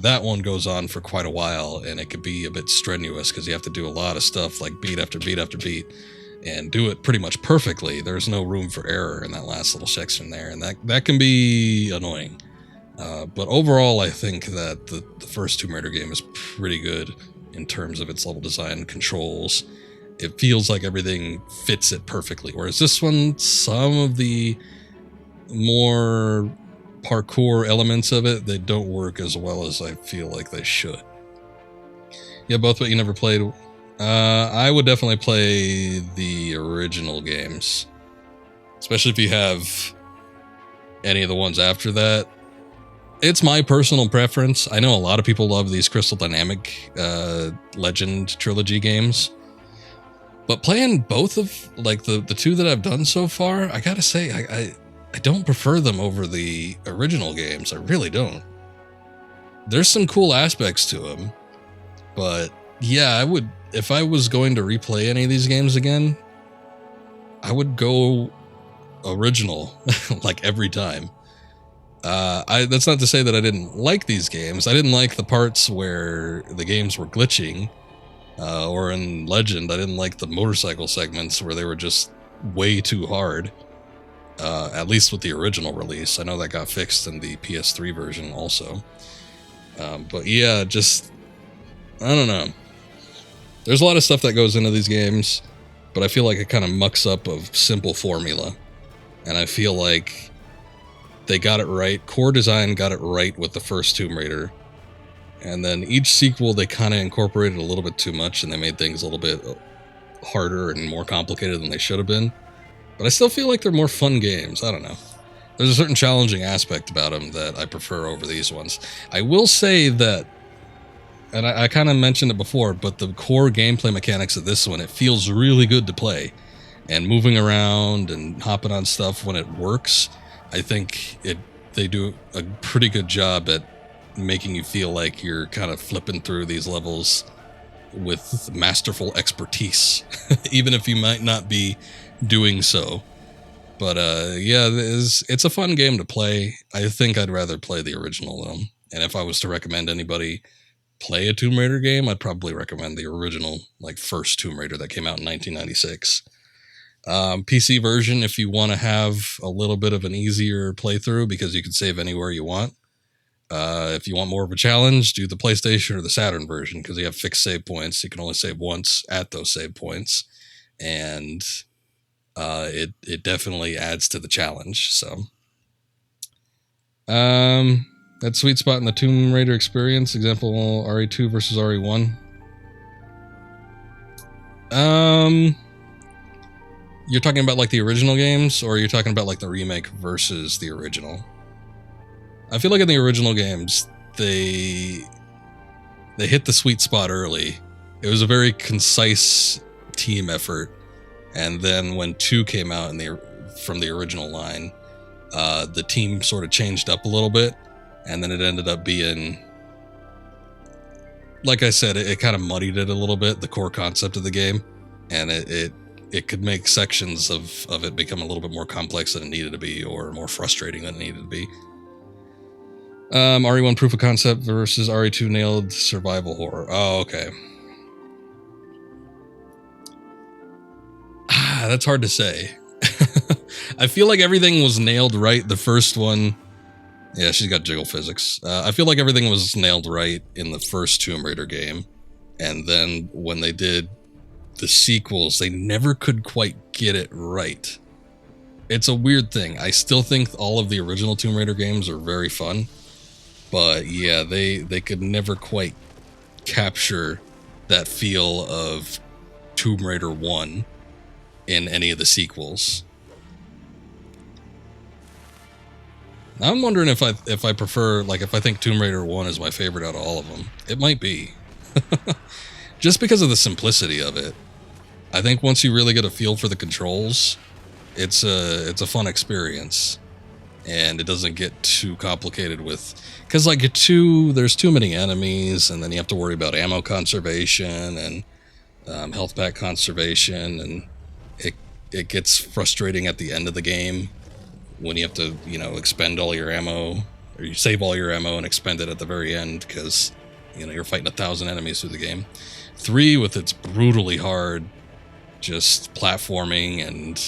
That one goes on for quite a while, and it could be a bit strenuous because you have to do a lot of stuff like beat after beat after beat and do it pretty much perfectly. There's no room for error in that last little section there, and that can be annoying. But overall, I think that the first Tomb Raider game is pretty good in terms of its level design and controls. It feels like everything fits it perfectly, whereas this one, some of the more parkour elements of it, they don't work as well as I feel like they should. Yeah, both, but you never played. I would definitely play the original games, especially if you have any of the ones after that. It's my personal preference. I know a lot of people love these Crystal Dynamic Legend trilogy games, but playing both of like the two that I've done so far, I gotta say I don't prefer them over the original games. I really don't. There's some cool aspects to them, but yeah, I would, if I was going to replay any of these games again, I would go original like every time. That's not to say that I didn't like these games. I didn't like the parts where the games were glitching, or in Legend, I didn't like the motorcycle segments where they were just way too hard. At least with the original release. I know that got fixed in the PS3 version also. But yeah, just, I don't know. There's a lot of stuff that goes into these games, but I feel like it kind of mucks up a simple formula. And I feel like they got it right. Core Design got it right with the first Tomb Raider. And then each sequel, they kind of incorporated a little bit too much, and they made things a little bit harder and more complicated than they should have been. But I still feel like they're more fun games. I don't know. There's a certain challenging aspect about them that I prefer over these ones. I will say that, and I kind of mentioned it before, but the core gameplay mechanics of this one, it feels really good to play. And moving around and hopping on stuff when it works, I think they do a pretty good job at making you feel like you're kind of flipping through these levels with masterful expertise, even if you might not be doing so. But yeah, it's a fun game to play. I think I'd rather play the original though. And if I was to recommend anybody play a Tomb Raider game, I'd probably recommend the original, like first Tomb Raider that came out in 1996. PC version, if you want to have a little bit of an easier playthrough because you can save anywhere you want. If you want more of a challenge, do the PlayStation or the Saturn version because you have fixed save points. You can only save once at those save points, and it definitely adds to the challenge. So, that sweet spot in the Tomb Raider experience, example RE2 versus RE1. You're talking about like the original games, or you're talking about like the remake versus the original? I feel like in the original games, they hit the sweet spot early. It was a very concise team effort, and then when 2 came out from the original line, the team sort of changed up a little bit, and then it ended up being, like I said, it kind of muddied it a little bit, the core concept of the game, and it could make sections of it become a little bit more complex than it needed to be, or more frustrating than it needed to be. RE1 proof of concept versus RE2 nailed survival horror. Oh, okay. That's hard to say. I feel like everything was nailed right. The first one, yeah, she's got jiggle physics. I feel like everything was nailed right in the first Tomb Raider game. And then when they did the sequels, they never could quite get it right. It's a weird thing. I still think all of the original Tomb Raider games are very fun. But yeah, they could never quite capture that feel of Tomb Raider 1 in any of the sequels. Now I'm wondering if I prefer, like, if I think Tomb Raider 1 is my favorite out of all of them. It might be. Just because of the simplicity of it. I think once you really get a feel for the controls, it's a fun experience. And it doesn't get too complicated with, because like there's too many enemies, and then you have to worry about ammo conservation and health pack conservation, and it gets frustrating at the end of the game when you have to, expend all your ammo, or you save all your ammo and expend it at the very end because you're fighting 1,000 enemies through the game. 3, with its brutally hard, just platforming and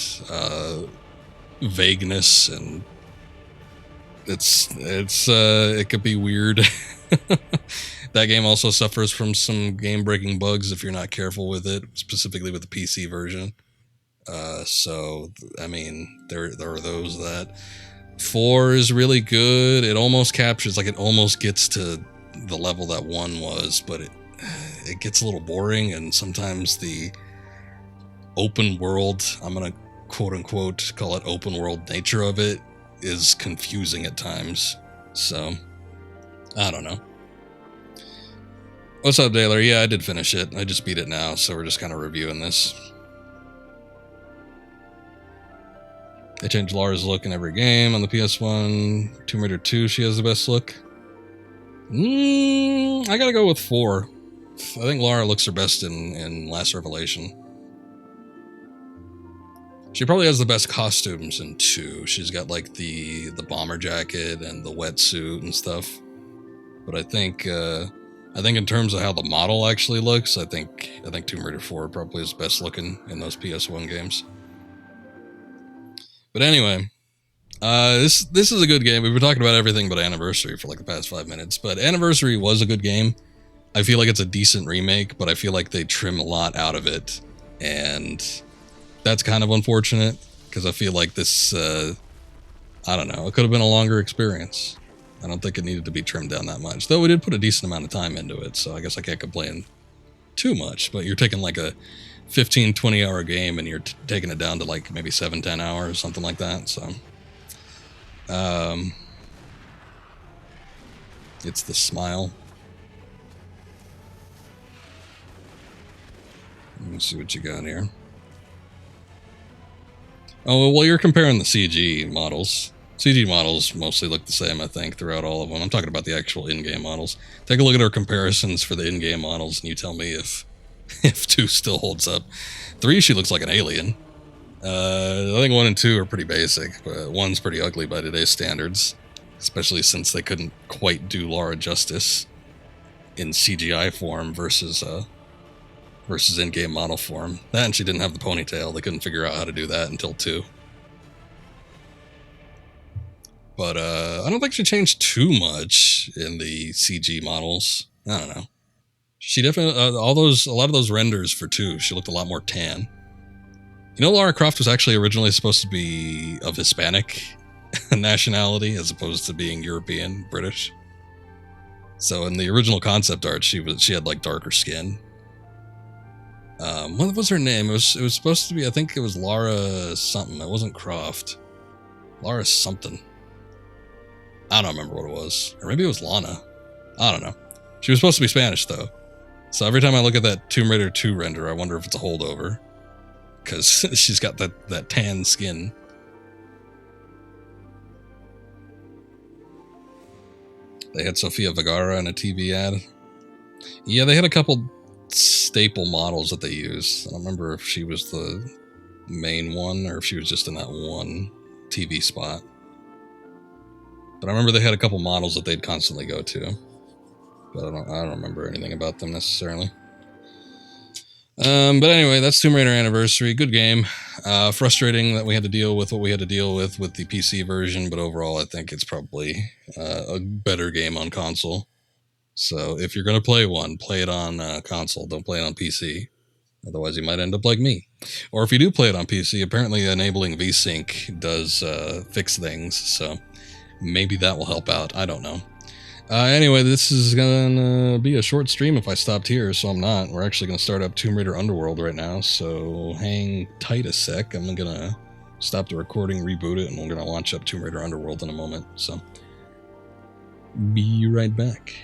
vagueness and it could be weird. That game also suffers from some game-breaking bugs if you're not careful with it, specifically with the PC version. So I mean, there are those that. 4 is really good. It almost captures, like, it almost gets to the level that 1 was, but it gets a little boring, and sometimes the open world, I'm gonna quote unquote call it open world nature of it, is confusing at times. So I don't know. What's up, Daler? Yeah, I did finish it. I just beat it now, so we're just kind of reviewing this. They changed Lara's look in every game on the PS1. Tomb Raider 2, she has the best look. I gotta go with 4. I think Lara looks her best in Last Revelation. She probably has the best costumes in 2. She's got like the bomber jacket and the wetsuit and stuff. But I think in terms of how the model actually looks, I think Tomb Raider 4 probably is best looking in those PS1 games. But anyway, this is a good game. We've been talking about everything but Anniversary for like the past 5 minutes. But Anniversary was a good game. I feel like it's a decent remake, but I feel like they trim a lot out of it. And that's kind of unfortunate, because I feel like this, I don't know, it could have been a longer experience. I don't think it needed to be trimmed down that much. Though we did put a decent amount of time into it, so I guess I can't complain too much. But you're taking like a 15-20 hour game and you're taking it down to like maybe 7-10 hours, something like that. So it's the smile. Let me see what you got here. Oh, well, you're comparing the CG models. CG models mostly look the same, I think, throughout all of them. I'm talking about the actual in-game models. Take a look at our comparisons for the in-game models, and you tell me if 2 still holds up. 3, she looks like an alien. I think 1 and 2 are pretty basic, but 1's pretty ugly by today's standards, especially since they couldn't quite do Lara justice in CGI form versus in-game model form. That, and she didn't have the ponytail. They couldn't figure out how to do that until 2. But I don't think she changed too much in the CG models. I don't know. She definitely, a lot of those renders for 2, she looked a lot more tan. You know, Lara Croft was actually originally supposed to be of Hispanic nationality as opposed to being European, British. So in the original concept art, she had like darker skin. What was her name? It was supposed to be, I think it was Lara something. It wasn't Croft. Lara something. I don't remember what it was. Or maybe it was Lana. I don't know. She was supposed to be Spanish, though. So every time I look at that Tomb Raider 2 render, I wonder if it's a holdover. Because she's got that tan skin. They had Sofia Vergara in a TV ad. Yeah, they had a couple staple models that they used. I don't remember if she was the main one or if she was just in that one TV spot. But I remember they had a couple models that they'd constantly go to. But I don't remember anything about them necessarily. But anyway, that's Tomb Raider Anniversary. Good game. Frustrating that we had to deal with what we had to deal with the PC version, but overall I think it's probably a better game on console. So if you're going to play one, play it on console. Don't play it on PC. Otherwise you might end up like me. Or if you do play it on PC, apparently enabling VSync does fix things. So maybe that will help out. I don't know. Anyway, this is gonna be a short stream if I stopped here, so I'm not. We're actually gonna start up Tomb Raider Underworld right now, so hang tight a sec. I'm gonna stop the recording, reboot it, and we're gonna launch up Tomb Raider Underworld in a moment. So, be right back.